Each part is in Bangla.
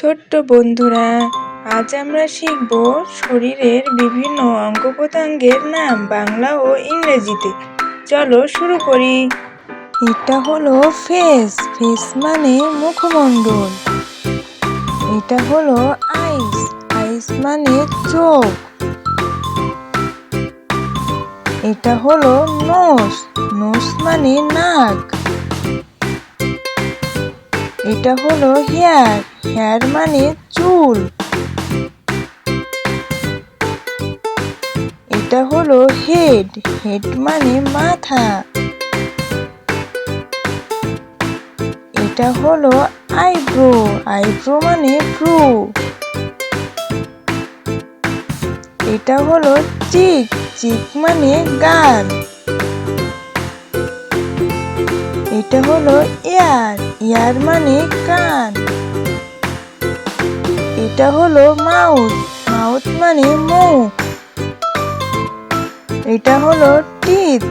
ছোট্ট বন্ধুরা, আজ আমরা শিখব শরীরের বিভিন্ন অঙ্গ প্রত্যঙ্গের নাম বাংলা ও ইংরেজিতে। চলো শুরু করি। এটা হলো ফেস। ফেস মানে মুখমণ্ডল। এটা হলো আইস। আইস মানে চোখ। এটা হলো নোজ। নোজ মানে নাক। এটা হলো হেয়ার। হেয়ার মানে চুল। এটা হলো হেড। হেড মানে মাথা। এটা হলো আইব্রো। আইব্রো মানে ভ্রু। এটা হলো চিক। চিক মানে গাল। এটা হলো ইয়ার। ইয়ার মানে কান। এটা হলো মাউথ। মাউথ মানে মুখ। এটা হলো টিথ।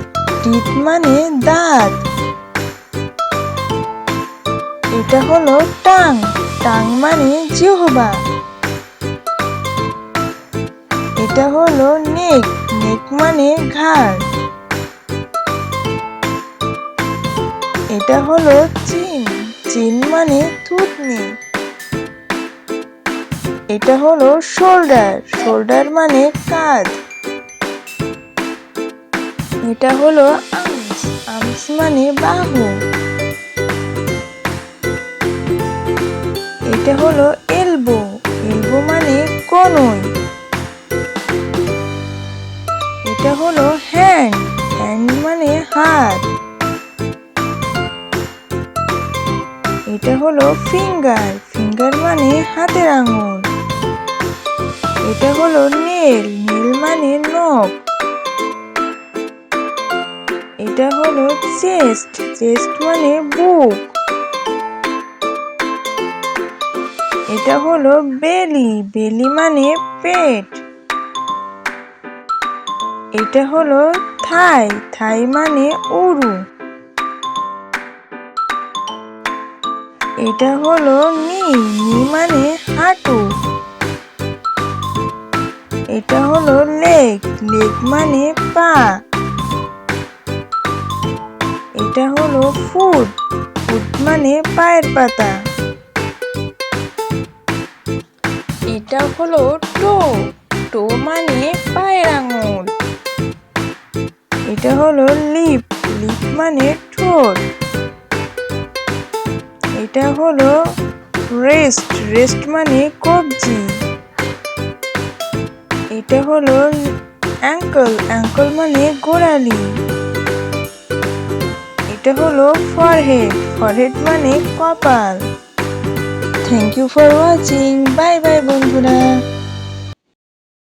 টিথ মানে দাঁত। এটা হলো টাং। টাং মানে জিহ্বা। এটা হলো নেক। নেক মানে ঘাড়। এটা হলো চিন। চিন মানে থুতনি। এটা হলো শোল্ডার। শোল্ডার মানে কাঁধ। এটা হলো আর্মস। আর্মস মানে বাহু। এটা হলো এলবো। এলবো মানে কনুই। এটা হলো হ্যান্ড। হ্যান্ড মানে হাত। এটা হলো ফিঙ্গার। ফিঙ্গার মানে হাতের আঙুল। এটা হলো নেল। নেল মানে নখ। এটা হলো চেস্ট। চেস্ট মানে বুক। এটা হলো বেলি। বেলি মানে পেট। এটা হলো থাই। থাই মানে উরু। এটা হলো নি। নি মানে হাঁটু। এটা হলো লেগ। লেগ মানে পা। এটা হলো ফুট। ফুট মানে পায়ের পাতা। এটা হলো টো। টো মানে পায়ের আঙুল। এটা হলো লিপ। লিপ মানে ঠোঁট। এটা হলো রেস্ট। রেস্ট মানে কবজি। এটা হলো অ্যাঙ্কল। অ্যাঙ্কল মানে গোড়ালি। এটা হলো ফরহেড। ফরহেড মানে কপাল। Thank you for watching. Bye bye বন্ধুরা।